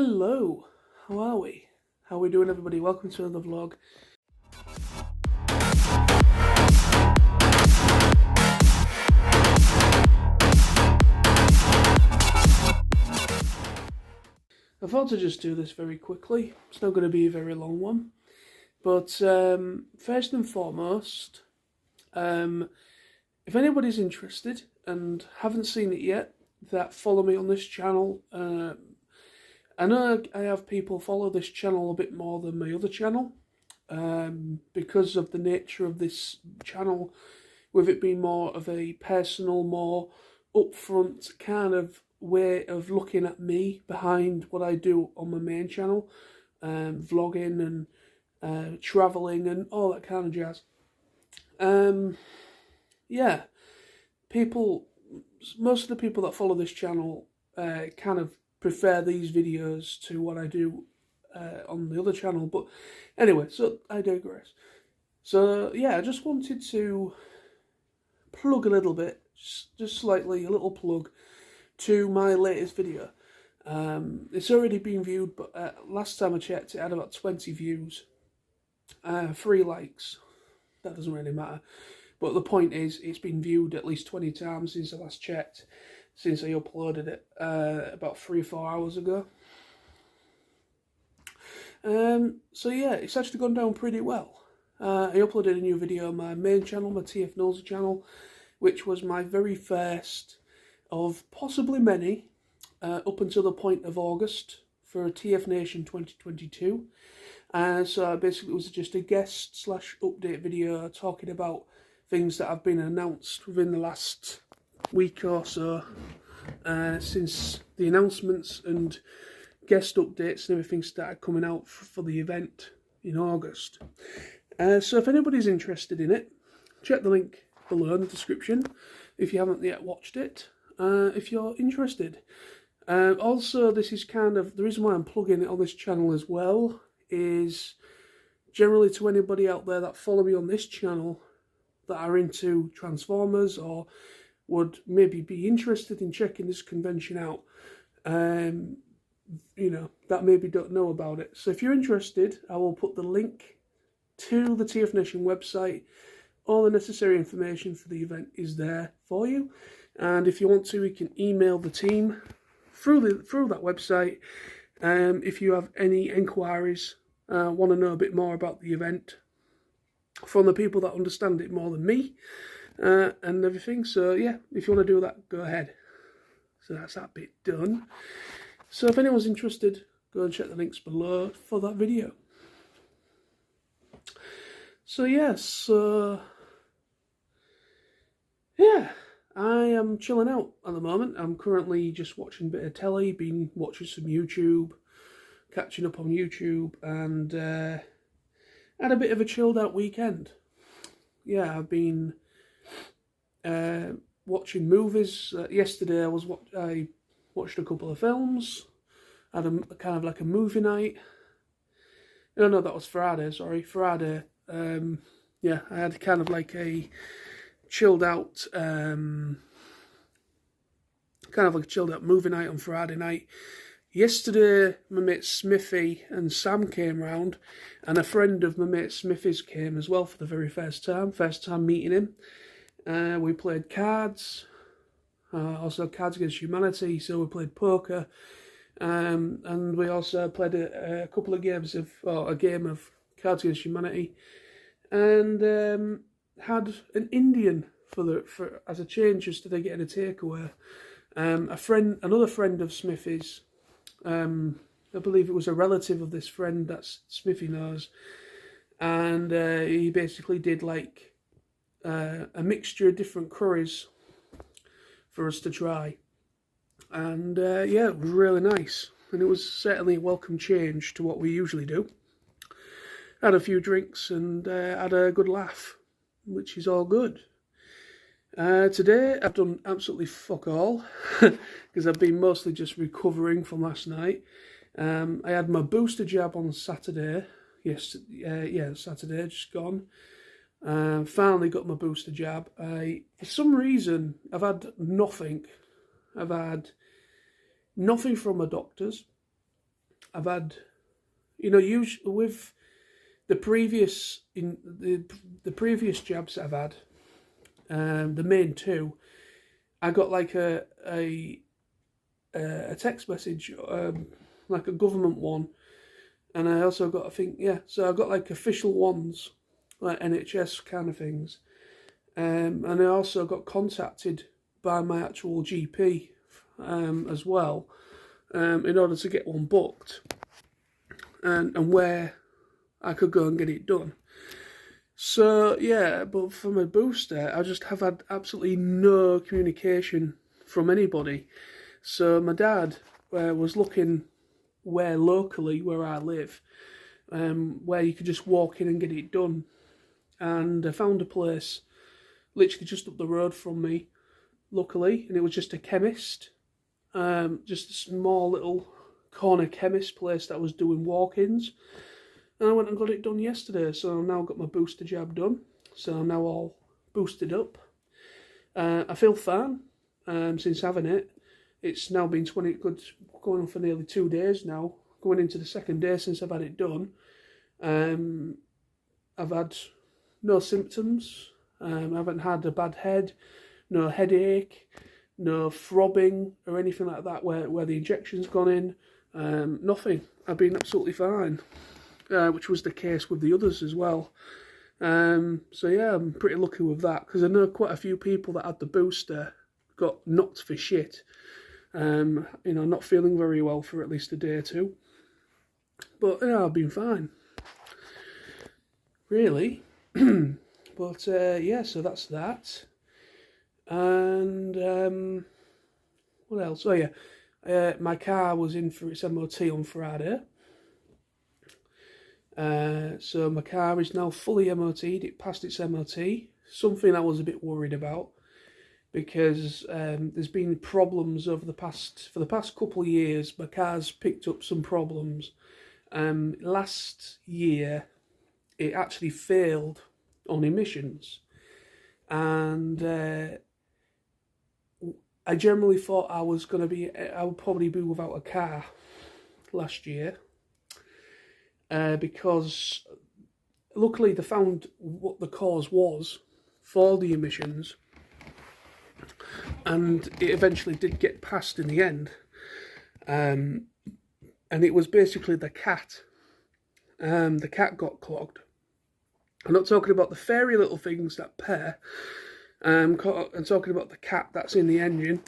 Hello, how are we? How are we doing, everybody? Welcome to another vlog. I thought to just do this very quickly. It's not going to be a very long one. But first and foremost, if anybody's interested and haven't seen it yet, that follow me on this channel. I know I have people follow this channel a bit more than my other channel, because of the nature of this channel, with it being more of a personal, more upfront kind of way of looking at me behind what I do on my main channel, vlogging and travelling and all that kind of jazz. Yeah, most of the people that follow this channel kind of prefer these videos to what I do on the other channel. But anyway, so I digress. So yeah, I just wanted to plug a little bit, just slightly, a little plug to my latest video. It's already been viewed, but last time I checked, it had about 20 views, 3 likes. That doesn't really matter. But the point is, it's been viewed at least 20 times since I last checked, since I uploaded it about 3 or 4 hours ago. So yeah, it's actually gone down pretty well. I uploaded a new video on my main channel, my TFKnowlsy channel, which was my very first of possibly many, up until the point of August for TF Nation 2022. So basically it was just a guest / update video talking about things that have been announced within the last week or so, since the announcements and guest updates and everything started coming out for the event in August. So if anybody's interested in it, check the link below in the description if you haven't yet watched it, if you're interested. Also, this is kind of the reason why I'm plugging it on this channel as well, is generally to anybody out there that follow me on this channel that are into Transformers or would maybe be interested in checking this convention out, you know, that maybe don't know about it. So if you're interested, I will put the link to the TF Nation website. All the necessary information for the event is there for you, and if you want to, you can email the team through that website if you have any enquiries, want to know a bit more about the event from the people that understand it more than me, and everything. So yeah, if you want to do that, go ahead. So that's that bit done. So if anyone's interested, go and check the links below for that video. So yes, yeah, I am chilling out at the moment. I'm currently just watching a bit of telly, been watching some YouTube, catching up on YouTube, and had a bit of a chilled out weekend. Yeah, I've been watching movies. Yesterday I watched a couple of films, had a kind of like a movie night. No, that was Friday, sorry, Friday. Yeah, I had kind of like a chilled out, kind of like a chilled out movie night on Friday night. Yesterday, my mate Smithy and Sam came round, and a friend of my mate Smithy's came as well for the very first time meeting him. We played cards, also Cards Against Humanity, so we played poker, and we also played a couple of games of, or a game of Cards Against Humanity, and had an Indian for as a change, just to getting a takeaway. Another friend of Smithy's, I believe it was a relative of this friend that Smithy knows, and he basically did like a mixture of different curries for us to try, and yeah, it was really nice, and it was certainly a welcome change to what we usually do. Had a few drinks and had a good laugh, which is all good. Today I've done absolutely fuck all, because I've been mostly just recovering from last night. I had my booster jab on Saturday. Saturday, just gone. Finally got my booster jab. For some reason, I've had nothing. I've had nothing from my doctors. I've had, you know, usually with the previous the previous jabs that I've had, the main two, I got like a text message, like a government one, and I also got, I think, yeah, so I got like official ones, like NHS kind of things, and I also got contacted by my actual GP as well, in order to get one booked, and where I could go and get it done. So yeah, but for my booster, I just have had absolutely no communication from anybody. So my dad was looking where locally, where I live, where you could just walk in and get it done. And I found a place literally just up the road from me, luckily, and it was just a chemist, just a small little corner chemist place that was doing walk-ins. And I went and got it done yesterday, so I've now got my booster jab done. So I'm now all boosted up. I feel fine since having it. It's now been going on for nearly 2 days now, going into the second day since I've had it done. I've had no symptoms. I haven't had a bad head, no headache, no throbbing or anything like that where the injection's gone in. Nothing. I've been absolutely fine, which was the case with the others as well. So yeah, I'm pretty lucky with that, because I know quite a few people that had the booster got knocked for shit. You know, not feeling very well for at least a day or two. But yeah, I've been fine, really. But yeah, so that's that. And what else? Oh yeah, my car was in for its MOT on Friday. So my car is now fully MOT'd. It passed its MOT. Something I was a bit worried about, because there's been problems for the past couple of years. My car's picked up some problems. Last year, it actually failed on emissions, and I generally thought I would probably be without a car last year, because luckily they found what the cause was for the emissions, and it eventually did get passed in the end. And it was basically the cat. The cat got clogged. I'm not talking about the fairy little things that pair. I'm talking about the cat that's in the engine.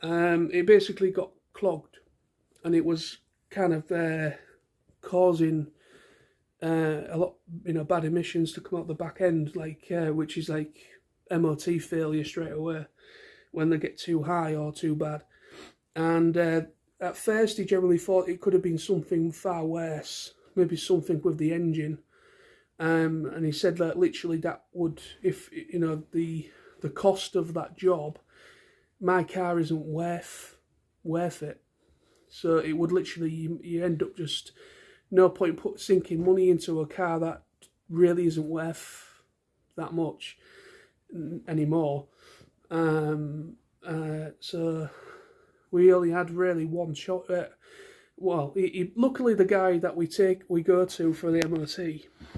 It basically got clogged, and it was kind of causing a lot, bad emissions to come out the back end, like which is like MOT failure straight away when they get too high or too bad. And at first he generally thought it could have been something far worse, maybe something with the engine. And he said that literally that would, if the cost of that job, my car isn't worth it. So it would literally, you end up just no point sinking money into a car that really isn't worth that much anymore. So we only had really one shot at. Well, luckily the guy that we go to for the MOT,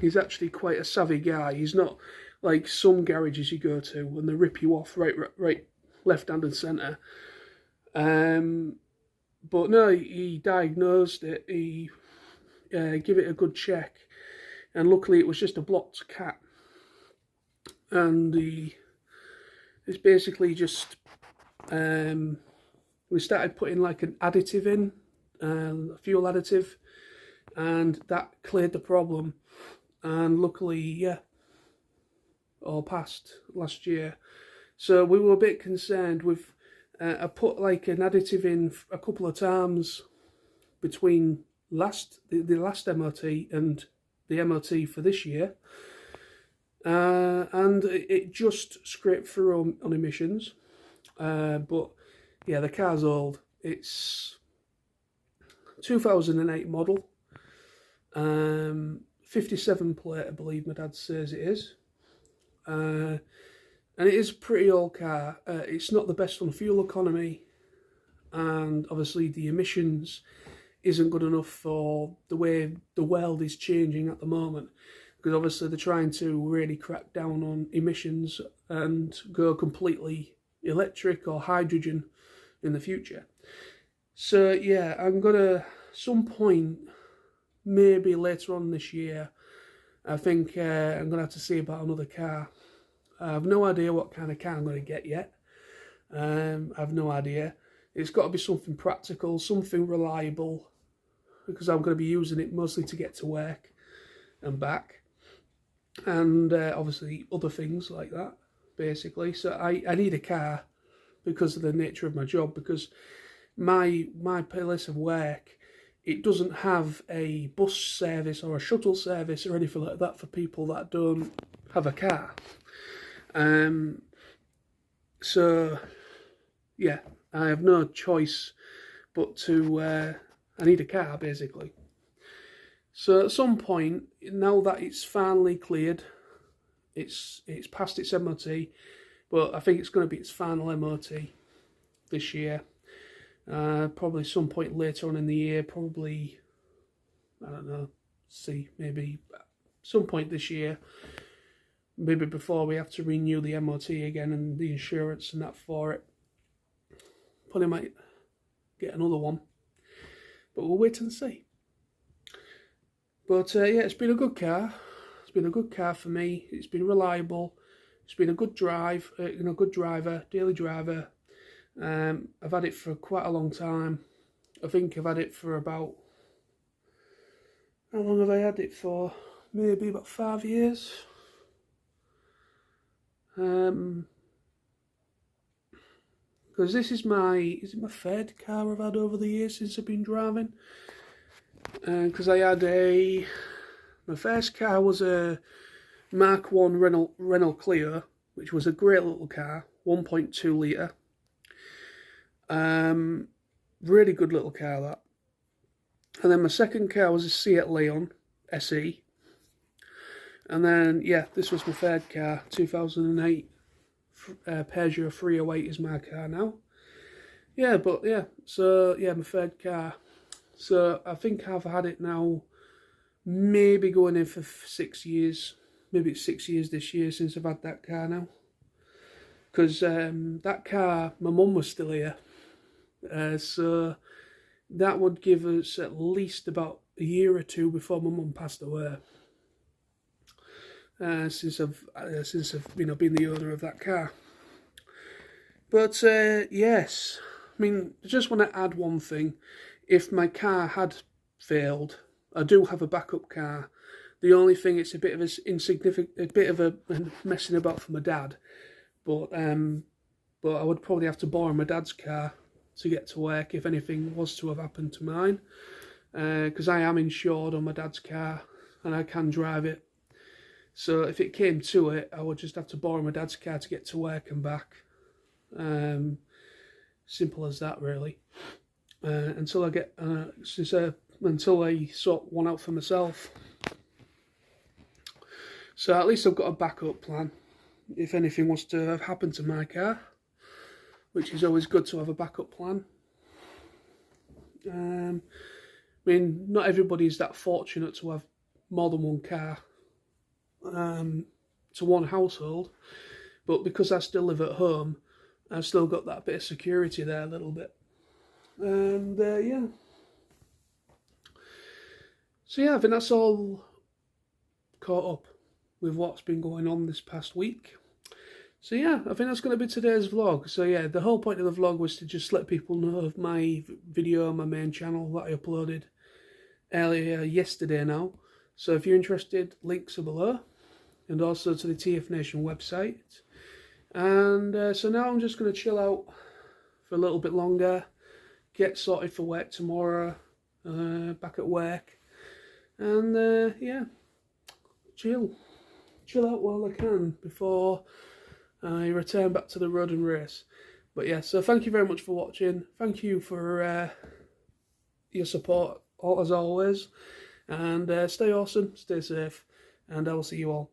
he's actually quite a savvy guy. He's not like some garages you go to and they rip you off right, left, hand and centre. But no, he diagnosed it. He gave it a good check, and luckily it was just a blocked cat. And it's basically just we started putting like an additive in. A fuel additive, and that cleared the problem, and luckily, yeah, all passed last year. So we were a bit concerned with, I put like an additive in a couple of times between the last MOT and the MOT for this year, and it just scraped through on emissions, but yeah, the car's old. It's 2008 model, 57 plate, I believe my dad says it is, and it is a pretty old car. It's not the best on fuel economy, and obviously the emissions isn't good enough for the way the world is changing at the moment, because obviously they're trying to really crack down on emissions and go completely electric or hydrogen in the future. So yeah, I'm gonna, some point, maybe later on this year, I think I'm gonna have to see about another car. I have no idea what kind of car I'm gonna get yet. I have no idea. It's got to be something practical, something reliable, because I'm going to be using it mostly to get to work and back, and obviously other things like that, basically. So I need a car because of the nature of my job, because my place of work, it doesn't have a bus service or a shuttle service or anything like that for people that don't have a car. So yeah, I have no choice but to, I need a car, basically. So at some point, now that it's finally cleared, it's passed its MOT, but I think it's going to be its final MOT this year. Probably some point later on in the year, probably, I don't know, maybe some point this year, maybe before we have to renew the MOT again and the insurance and that for it. Probably might get another one, but we'll wait and see. But yeah, it's been a good car. It's been a good car for me. It's been reliable. It's been a good drive, good driver, daily driver. I've had it for quite a long time. I think I've had it for about, how long have I had it for? Maybe about 5 years. Because this is my third car I've had over the years since I've been driving. Because I had my first car was a Mark 1 Renault Clio, which was a great little car, 1.2 litre. Really good little car, that. And then my second car was a Seat Leon SE. And then, yeah, this was my third car, 2008. Peugeot 308 is my car now. Yeah, but yeah, so yeah, my third car. So I think I've had it now, maybe going in for 6 years. Maybe it's 6 years this year since I've had that car now. Because that car, my mum was still here. So that would give us at least about a year or two before my mum passed away. Since I've been the owner of that car. But yes, I mean, I just want to add one thing. If my car had failed, I do have a backup car. The only thing, it's a bit of a messing about for my dad. But I would probably have to borrow my dad's car to get to work if anything was to have happened to mine. Because I am insured on my dad's car and I can drive it. So if it came to it, I would just have to borrow my dad's car to get to work and back. Simple as that, really. Until I get until I sort one out for myself. So at least I've got a backup plan if anything was to have happened to my car, which is always good to have a backup plan. I mean, not everybody is that fortunate to have more than one car to one household, but because I still live at home, I've still got that bit of security there a little bit. And yeah. So yeah, I think that's all caught up with what's been going on this past week. So yeah, I think that's going to be today's vlog. So yeah, the whole point of the vlog was to just let people know of my video on my main channel that I uploaded earlier yesterday now. So if you're interested, links are below, and also to the TF Nation website. And so now I'm just going to chill out for a little bit longer, get sorted for work tomorrow, back at work, and yeah, chill out while I can before I return back to the road and race. But yeah, so thank you very much for watching. Thank you for your support, as always. And stay awesome, stay safe, and I will see you all